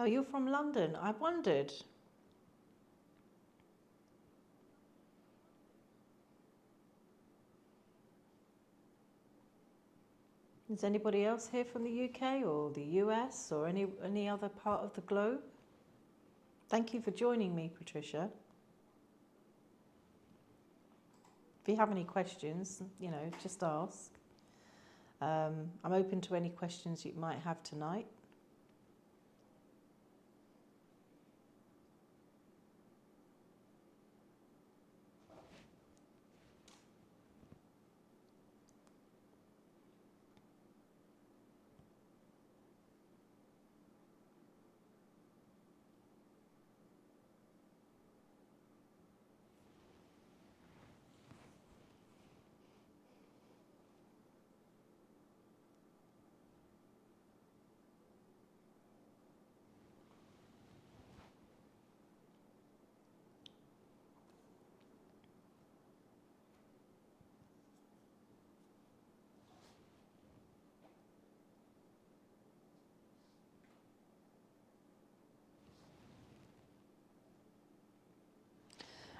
Oh, you're from London. I wondered. Is anybody else here from the UK or the US or any other part of the globe? Thank you for joining me, Patricia. If you have any questions, you know, just ask. I'm open to any questions you might have tonight.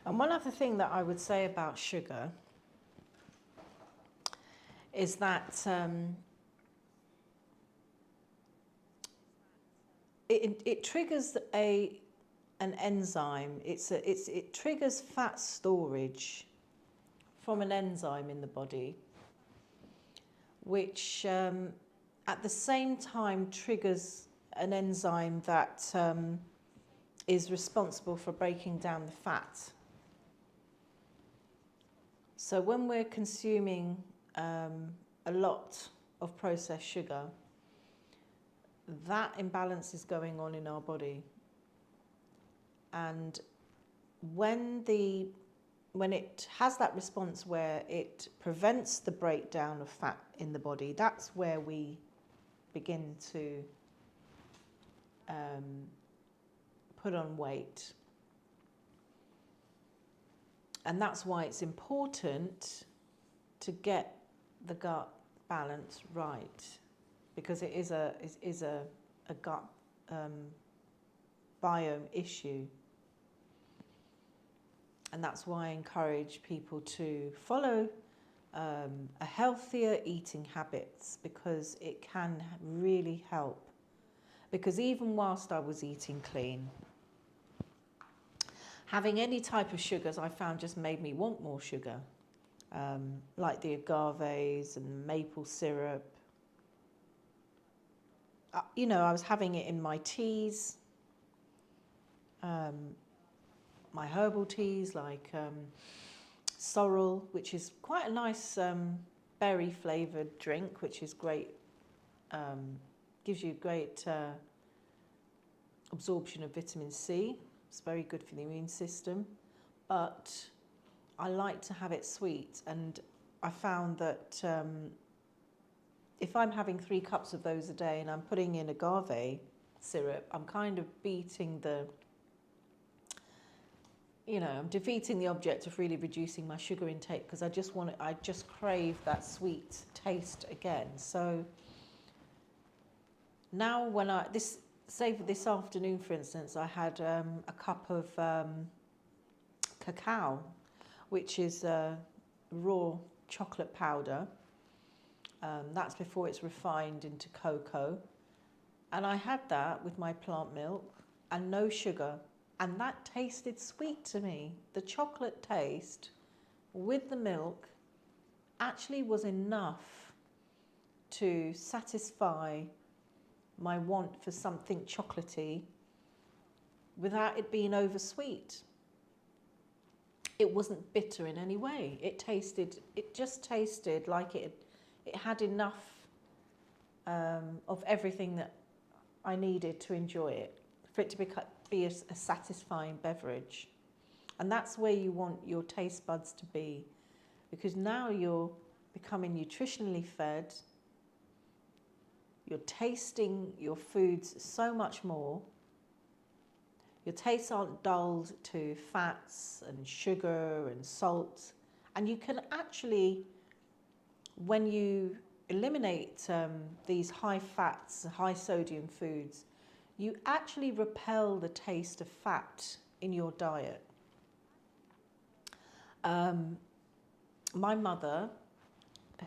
And one other thing that I would say about sugar is that it triggers an enzyme. It triggers fat storage from an enzyme in the body, which at the same time triggers an enzyme that is responsible for breaking down the fat. So when we're consuming a lot of processed sugar, that imbalance is going on in our body. And when it has that response where it prevents the breakdown of fat in the body, that's where we begin to put on weight. And that's why it's important to get the gut balance right, because it is a gut biome issue. And that's why I encourage people to follow a healthier eating habits, because it can really help. Because even whilst I was eating clean, having any type of sugars I found just made me want more sugar, like the agaves and maple syrup. You know, I was having it in my teas, my herbal teas, like sorrel, which is quite a nice berry flavoured drink, which is great, gives you great absorption of vitamin C. It's very good for the immune system, but I like to have it sweet, and I found that if I'm having 3 cups of those a day and I'm putting in agave syrup, I'm kind of beating the, you know, I'm defeating the object of really reducing my sugar intake, because I just crave that sweet taste again. So now when say for this afternoon, for instance, I had a cup of cacao, which is raw chocolate powder. That's before it's refined into cocoa. And I had that with my plant milk and no sugar. And that tasted sweet to me. The chocolate taste with the milk actually was enough to satisfy my want for something chocolatey without it being oversweet. It wasn't bitter in any way. It just tasted like it had enough of everything that I needed to enjoy it, for it to be a satisfying beverage. And that's where you want your taste buds to be, because now you're becoming nutritionally fed, you're tasting your foods so much more, your tastes aren't dulled to fats and sugar and salt, and you can actually, when you eliminate these high fats, high sodium foods, you actually repel the taste of fat in your diet. My mother,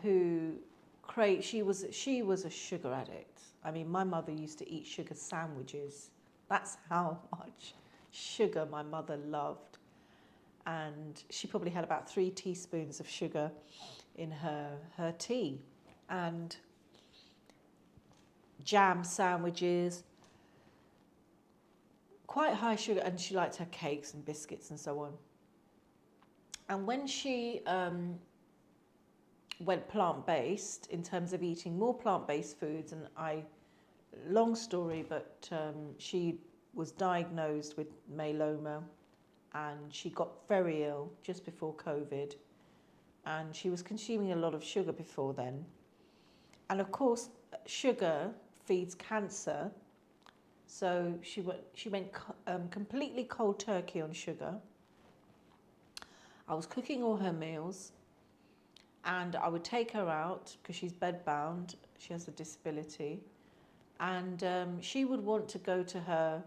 she was a sugar addict. I mean, my mother used to eat sugar sandwiches. That's how much sugar my mother loved. And she probably had about 3 teaspoons of sugar in her tea. And jam sandwiches, quite high sugar, and she liked her cakes and biscuits and so on. And when she went plant-based, in terms of eating more plant-based foods, and long story, but she was diagnosed with myeloma, and she got very ill just before COVID, and she was consuming a lot of sugar before then. And of course, sugar feeds cancer, so she went completely cold turkey on sugar. I was cooking all her meals, and I would take her out because she's bedbound, she has a disability, and she would want to go to her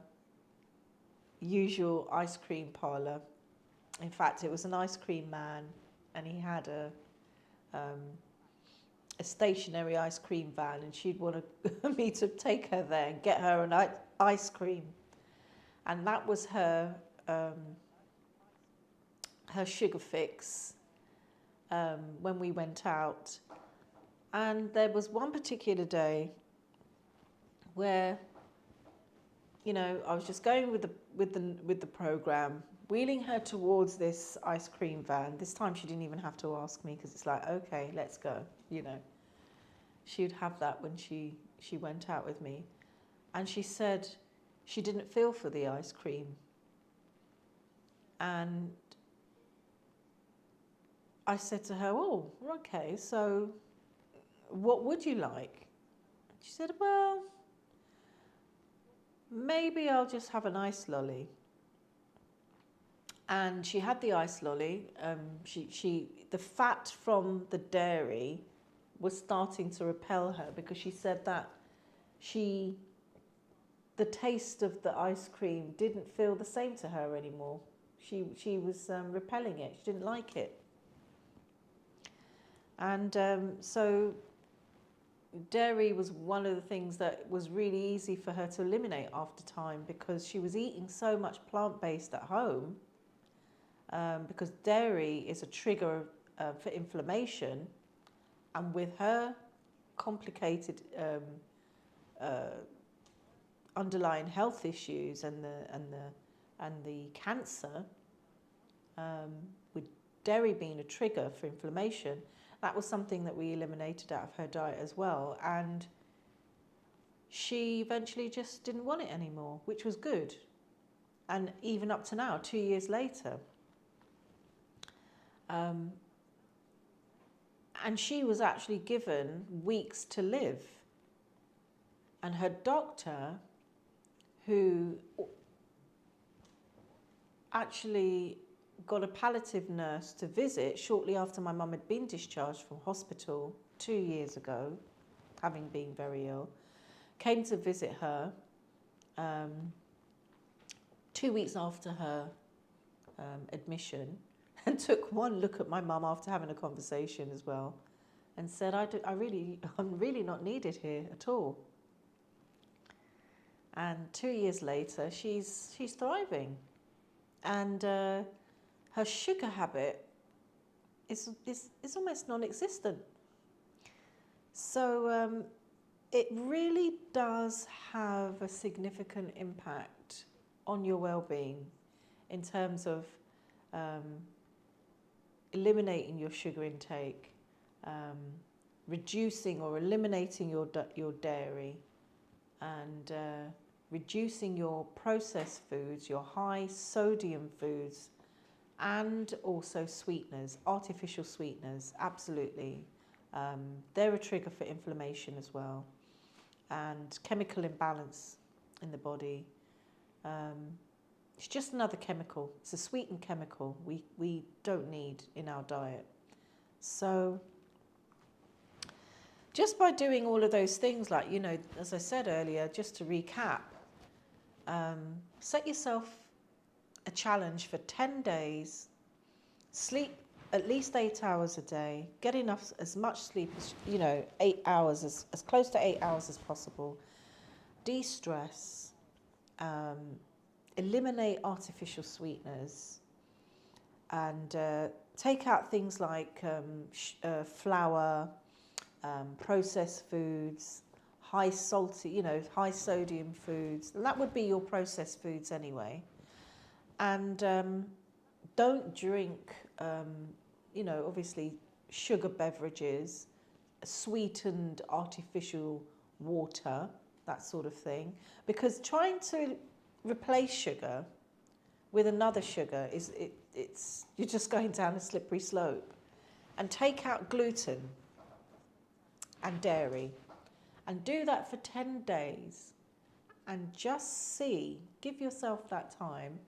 usual ice cream parlour. In fact, it was an ice cream man, and he had a stationary ice cream van, and she'd want me to take her there and get her an ice cream. And that was her sugar fix when we went out. And there was one particular day where, you know, I was just going with the program, wheeling her towards this ice cream van. This time she didn't even have to ask me, because it's like, okay, let's go, you know. She'd have that when she went out with me. And she said she didn't feel for the ice cream. And I said to her, oh, okay, so what would you like? She said, well, maybe I'll just have an ice lolly. And she had the ice lolly. The fat from the dairy was starting to repel her, because she said that the taste of the ice cream didn't feel the same to her anymore. She was repelling it. She didn't like it. And so dairy was one of the things that was really easy for her to eliminate after time, because she was eating so much plant-based at home, because dairy is a trigger for inflammation. And with her complicated underlying health issues and the cancer, with dairy being a trigger for inflammation, that was something that we eliminated out of her diet as well. And she eventually just didn't want it anymore, which was good. And even up to now, 2 years later. And she was actually given weeks to live. And her doctor, who actually got a palliative nurse to visit shortly after my mum had been discharged from hospital 2 years ago, having been very ill, came to visit her 2 weeks after her admission, and took one look at my mum after having a conversation as well, and said, I'm really not needed here at all. And 2 years later, she's thriving. And her sugar habit is almost non-existent. So it really does have a significant impact on your well-being in terms of eliminating your sugar intake, reducing or eliminating your dairy, and reducing your processed foods, your high sodium foods, and also sweeteners, artificial sweeteners, absolutely. They're a trigger for inflammation as well, and chemical imbalance in the body. It's just another chemical. It's a sweetened chemical we don't need in our diet. So just by doing all of those things, like, as I said earlier, just to recap, set yourself a challenge for 10 days, sleep at least 8 hours a day, get as much sleep as, 8 hours, as close to 8 hours as possible, de-stress, eliminate artificial sweeteners, and take out things like flour, processed foods, high salty, high sodium foods, and that would be your processed foods anyway. And don't drink, obviously sugar beverages, sweetened artificial water, that sort of thing, because trying to replace sugar with another sugar you're just going down a slippery slope. And take out gluten and dairy, and do that for 10 days, and just give yourself that time.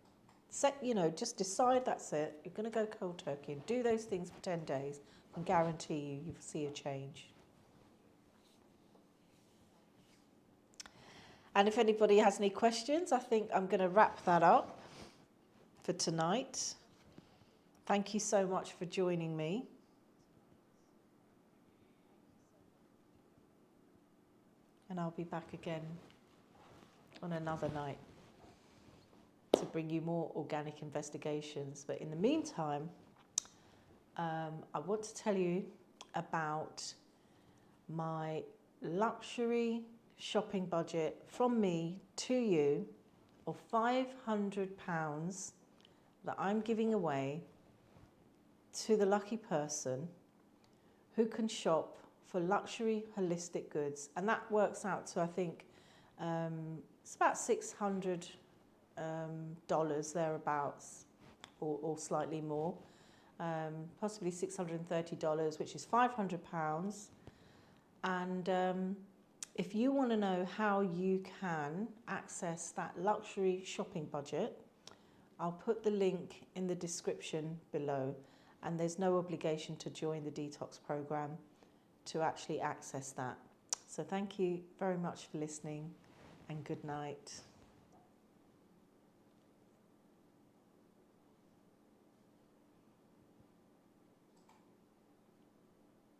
Just decide that's it. You're going to go cold turkey and do those things for 10 days. I can guarantee you'll see a change. And if anybody has any questions, I think I'm going to wrap that up for tonight. Thank you so much for joining me. And I'll be back again on another night to bring you more organic investigations. But in the meantime, I want to tell you about my luxury shopping budget from me to you of £500 that I'm giving away to the lucky person who can shop for luxury holistic goods. And that works out to, I think, it's about $600 thereabouts, or slightly more, possibly $630, which is £500. And if you want to know how you can access that luxury shopping budget, I'll put the link in the description below, and there's no obligation to join the Detox Program to actually access that. So thank you very much for listening, and good night.